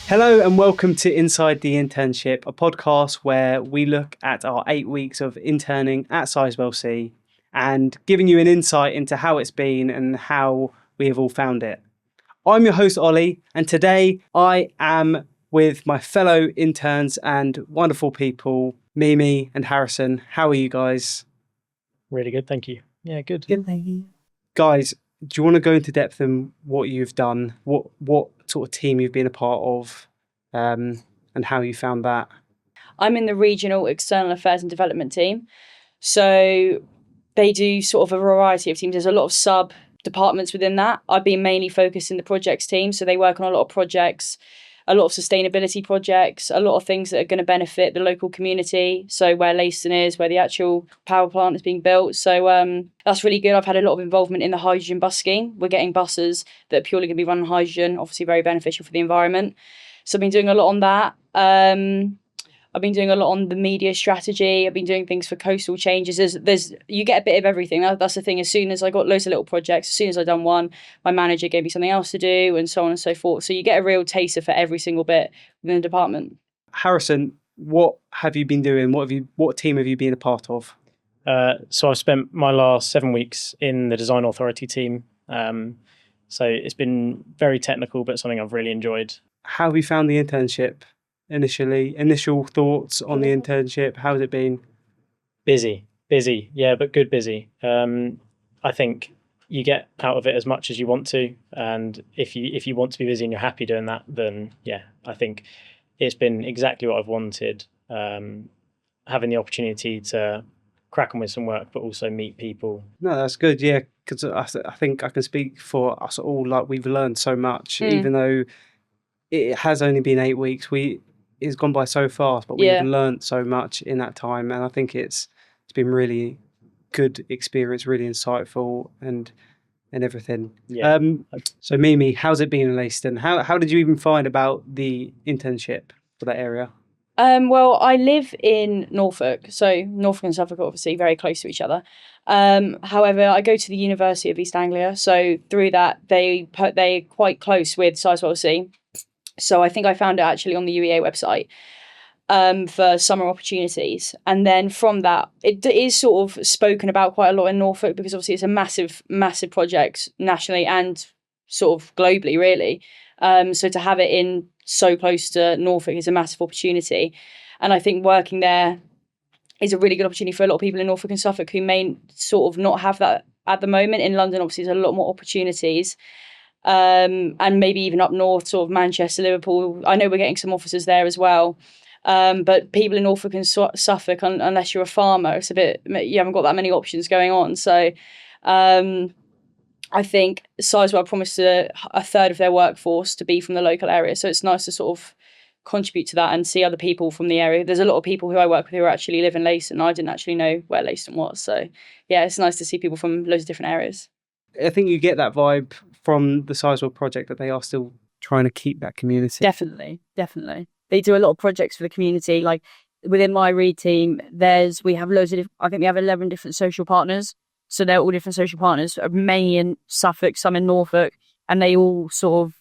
Hello and welcome to Inside the Internship, a podcast where we look at our 8 weeks of interning at Sizewell C and giving you an insight into how it's been and how we have all found it. I'm your host, Ollie, and today I am with my fellow interns and wonderful people, Mimi and Harrison. How are you guys? Really good, thank you. Yeah, good. Good, thank you. Guys, do you want to go into depth in what you've done, what sort of team you've been a part of, and how you found that? I'm in the regional external affairs and development team. So they do sort of a variety of teams. There's a lot of sub departments within that. I've been mainly focused in the projects team. So they work on a lot of projects, a lot of sustainability projects, a lot of things that are going to benefit the local community. So where Leiston is, where the actual power plant is being built. So that's really good. I've had a lot of involvement in the hydrogen bus scheme. We're getting buses that are purely going to be run on hydrogen, obviously very beneficial for the environment. So I've been doing a lot on that. I've been doing a lot on the media strategy. I've been doing things for coastal changes. There's you get a bit of everything. That's the thing. As soon as I got loads of little projects, as soon as I done one, my manager gave me something else to do, and so on and so forth. So you get a real taster for every single bit within the department. Harrison, what have you been doing? What team have you been a part of? So I've spent my last 7 weeks in the design authority team. So it's been very technical, but something I've really enjoyed. How have you found the internship? Initial thoughts on the internship. How's it been? Busy, yeah, but good busy. I think you get out of it as much as you want to, and if you want to be busy and you're happy doing that, then yeah, I think it's been exactly what I've wanted. Having the opportunity to crack on with some work, but also meet people. No, that's good. Yeah, because I think I can speak for us all. Like, we've learned so much, even though it has only been 8 weeks. It's gone by so fast, but we've learned so much in that time, and I think it's been really good experience, really insightful, and everything. Yeah. So Mimi, how's it been in Leiston? How did you even find about the internship for that area? Well, I live in Norfolk, so Norfolk and Suffolk are obviously very close to each other. However, I go to the University of East Anglia, so through that they're quite close with Sizewell C. So I think I found it actually on the UEA website for summer opportunities. And then from that, it is sort of spoken about quite a lot in Norfolk, because obviously it's a massive, massive project nationally and sort of globally, really. So to have it in so close to Norfolk is a massive opportunity. And I think working there is a really good opportunity for a lot of people in Norfolk and Suffolk who may sort of not have that at the moment. In London, obviously, there's a lot more opportunities. And maybe even up north, sort of Manchester, Liverpool. I know we're getting some officers there as well. But people in Norfolk and Suffolk, unless you're a farmer, it's a bit, you haven't got that many options going on. So I think Sizewell promised a third of their workforce to be from the local area. So it's nice to sort of contribute to that and see other people from the area. There's a lot of people who I work with who actually live in Leiston. I didn't actually know where Leiston was. So yeah, it's nice to see people from loads of different areas. I think you get that vibe from the Sizewell project that they are still trying to keep that community. Definitely. They do a lot of projects for the community. Like within my read team, we have loads of, I think we have 11 different social partners. So they're all different social partners, mainly in Suffolk, some in Norfolk, and they all sort of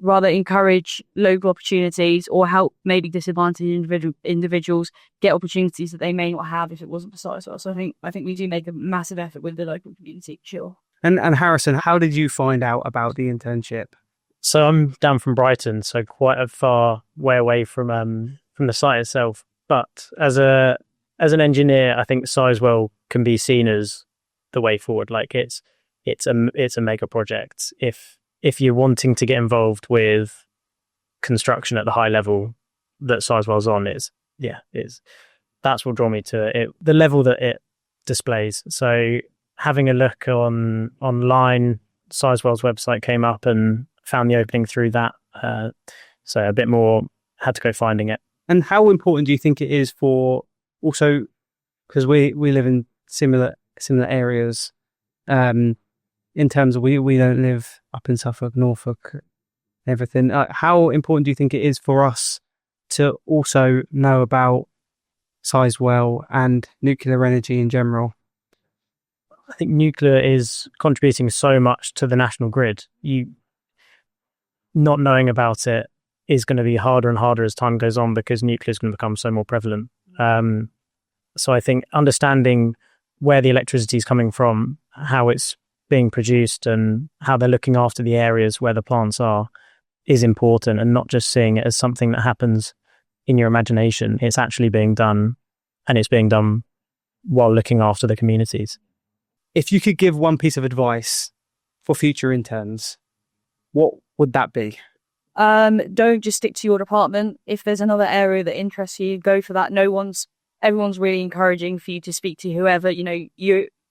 rather encourage local opportunities or help maybe disadvantaged individuals get opportunities that they may not have if it wasn't for Sizewell. So I think we do make a massive effort with the local community, sure. And Harrison, how did you find out about the internship? So I'm down from Brighton, so quite a far way away from the site itself. But as an engineer, I think Sizewell can be seen as the way forward. Like it's a mega project. If you're wanting to get involved with construction at the high level that Sizewell's on, that's what drew me to it. The level that it displays. So having a look online, Sizewell's website came up and found the opening through that. So a bit more, had to go finding it. And how important do you think it is for, also because we live in similar areas, in terms of we don't live up in Suffolk, Norfolk, everything. How important do you think it is for us to also know about Sizewell and nuclear energy in general? I think nuclear is contributing so much to the national grid. You not knowing about it is going to be harder and harder as time goes on because nuclear is going to become so more prevalent. So I think understanding where the electricity is coming from, how it's being produced and how they're looking after the areas where the plants are is important, and not just seeing it as something that happens in your imagination. It's actually being done, and it's being done while looking after the communities. If you could give one piece of advice for future interns, what would that be? Don't just stick to your department. If there's another area that interests you, go for that. Everyone's really encouraging for you to speak to whoever,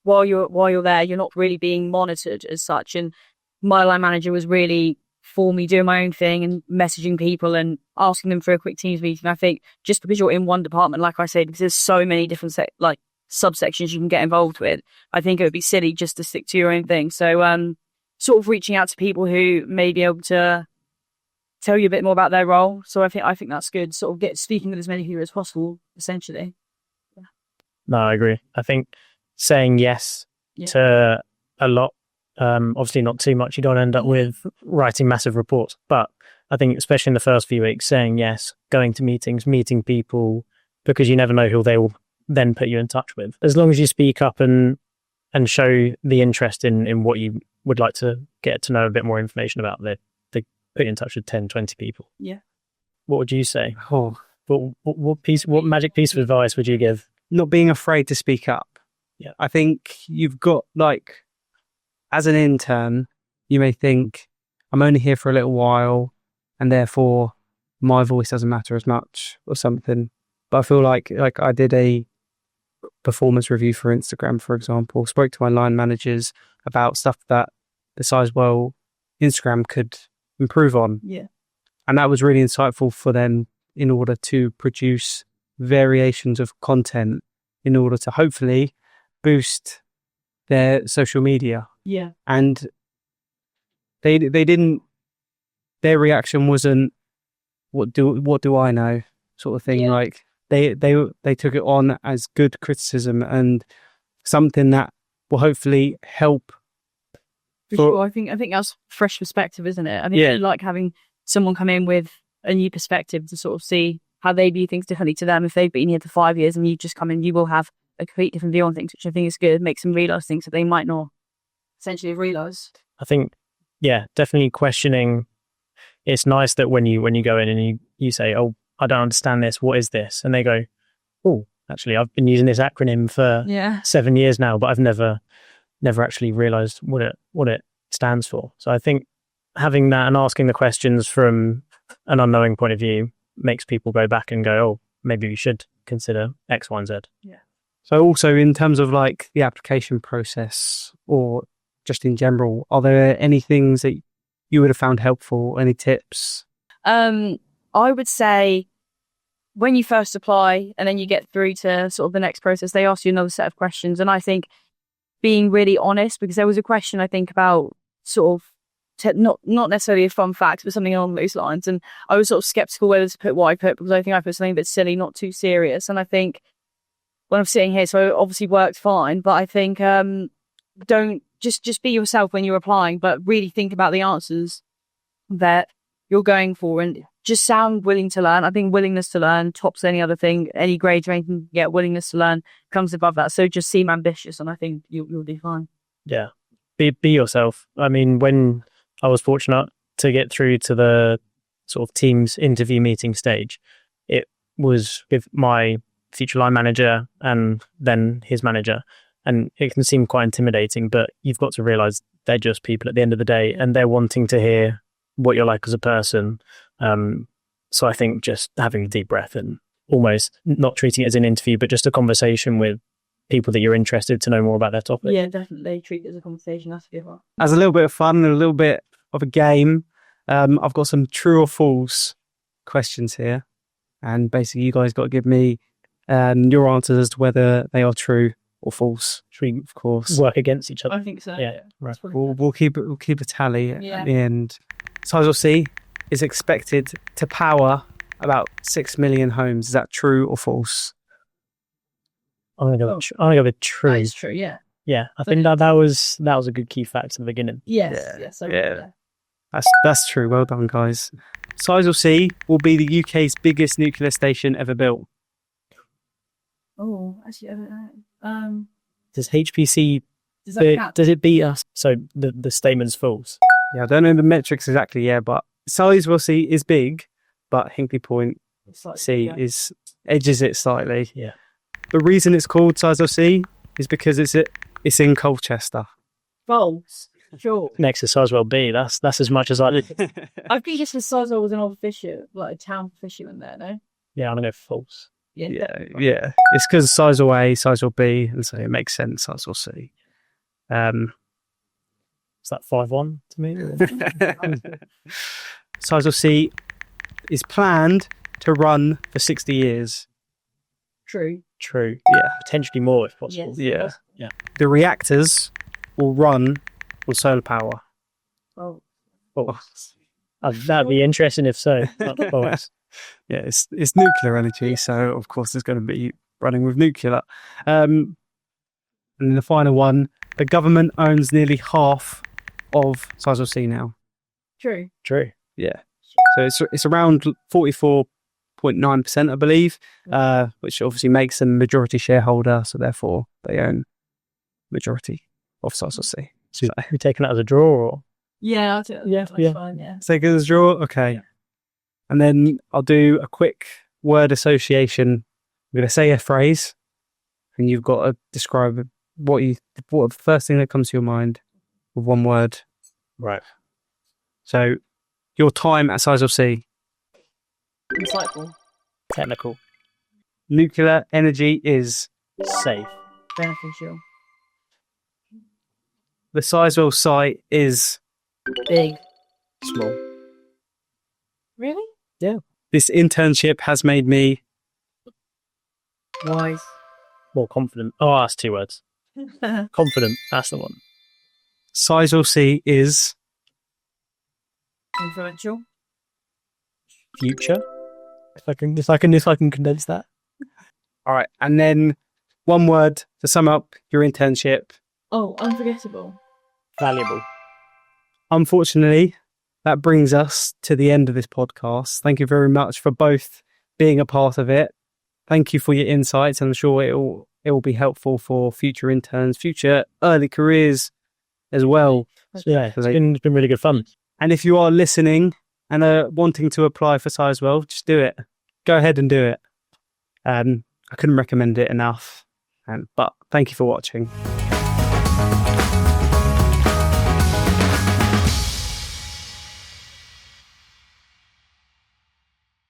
while you're there, you're not really being monitored as such. And my line manager was really for me doing my own thing and messaging people and asking them for a quick Teams meeting. I think just because you're in one department, like I said, because there's so many different subsections you can get involved with, I think it would be silly just to stick to your own thing. So sort of reaching out to people who may be able to tell you a bit more about their role. So I think that's good. Sort of speaking with as many people as possible, essentially. Yeah. No, I agree. I think saying yes to a lot, obviously not too much. You don't end up with writing massive reports, but I think especially in the first few weeks, saying yes, going to meetings, meeting people, because you never know who they will then put you in touch with. As long as you speak up and show the interest in what you would like to get to know a bit more information about, they put you in touch with 10, 20 people. Yeah. What would you say? Oh, What magic piece of advice would you give? not being afraid to speak up. Yeah. I think you've got, as an intern, you may think, I'm only here for a little while and therefore my voice doesn't matter as much or something. But I feel like I did a performance review for Instagram, for example, spoke to my line managers about stuff that the Sizewell Instagram could improve on. Yeah. And that was really insightful for them in order to produce variations of content in order to hopefully boost their social media. Yeah. And they didn't, their reaction wasn't, what do I know sort of thing. Yeah. Like they took it on as good criticism and something that will hopefully help. For sure. I think that's fresh perspective, isn't it? I think you like having someone come in with a new perspective to sort of see how they view things differently to them. If they've been here for 5 years and you just come in, you will have a completely different view on things, which I think is good. Makes them realise things that they might not essentially have realised. I think, definitely questioning. It's nice that when you go in and you say, oh, I don't understand this, what is this? And they go, oh, actually, I've been using this acronym for 7 years now, but I've never actually realised what it stands for. So I think having that and asking the questions from an unknowing point of view makes people go back and go, oh, maybe we should consider X, Y, and Z. Yeah. So also in terms of the application process or just in general, are there any things that you would have found helpful? Any tips? I would say when you first apply and then you get through to sort of the next process, they ask you another set of questions. And I think being really honest, because there was a question I think about sort of not necessarily a fun fact, but something along those lines. And I was sort of skeptical whether to put what I put, because I think I put something a bit silly, not too serious. And I think when I'm sitting here, so it obviously worked fine, but I think don't just be yourself when you're applying, but really think about the answers that you're going for and just sound willing to learn. I think willingness to learn tops any other thing, any grades or anything. Yeah, willingness to learn comes above that. So just seem ambitious, and I think you'll do fine. Yeah, be yourself. I mean, when I was fortunate to get through to the sort of Teams interview meeting stage, it was with my future line manager and then his manager. And it can seem quite intimidating, but you've got to realise they're just people at the end of the day and they're wanting to hear what you're like as a person. So I think just having a deep breath and almost not treating it as an interview, but just a conversation with people that you're interested to know more about their topic. Yeah, definitely treat it as a conversation. That's a good one. As a little bit of fun and a little bit of a game, I've got some true or false questions here. And basically you guys got to give me your answers as to whether they are true or false. Should we, of course, work against each other? I think so. Yeah, right. We'll keep a tally at the end. Sizewell C is expected to power about 6 million homes. Is that true or false? I'm gonna go with true. That is true. Yeah. Yeah, I think that was a good key fact at the beginning. Yes. That's true. Well done, guys. Sizewell C will be the UK's biggest nuclear station ever built. Oh, actually, I don't know. Does HPC Does that count? does it beat us? So the statement's false. Yeah, I don't know the metrics exactly, but Sizewell C is big, but Hinkley Point It's like- C yeah. edges it slightly. Yeah. The reason it's called Sizewell C is because it's in Colchester. False. Sure. Next to Sizewell B. That's as much as I. I think it's because Sizewell was an old fisher, like a town fisherman there, no? Yeah, I'm gonna go false. Yeah. It's because Sizewell A, Sizewell B, and so it makes sense. Sizewell C. Is that 5-1 to me? Sizewell C is planned to run for 60 years. True. True. Yeah. Potentially more if possible. Yes. Yeah. The reactors will run on solar power. Oh. That'd be interesting if so. Not false. Yeah, it's nuclear energy, so of course it's going to be running with nuclear. And then the final one, the government owns nearly half of Sizewell C now. True. True. Yeah, so it's around 44.9%, I believe, which obviously makes them majority shareholder, so therefore they own majority of Sizewell C. So we taking that as a draw or? Yeah, I'll take that. Yeah, That's yeah. fine, yeah. Take it as a draw, okay. Yeah. And then I'll do a quick word association. I'm going to say a phrase, and you've got to describe what the first thing that comes to your mind with one word. Right. So, your time at Sizewell C. Insightful. Technical. Nuclear energy is Safe. Beneficial. the Sizewell site is Big. Small. Really? this internship has made me Wise. More confident. Oh, that's 2 words. Confident. That's the one. Sizewell C is Influential. Future. If I can condense that. all right. And then one word to sum up your internship. Oh, unforgettable. Valuable. Unfortunately, that brings us to the end of this podcast. Thank you very much for both being a part of it. Thank you for your insights, and I'm sure it will be helpful for future interns, future early careers as well. So, yeah, it's been really good fun. And if you are listening and are wanting to apply for Sizewell, just do it. Go ahead and do it. I couldn't recommend it enough. But thank you for watching.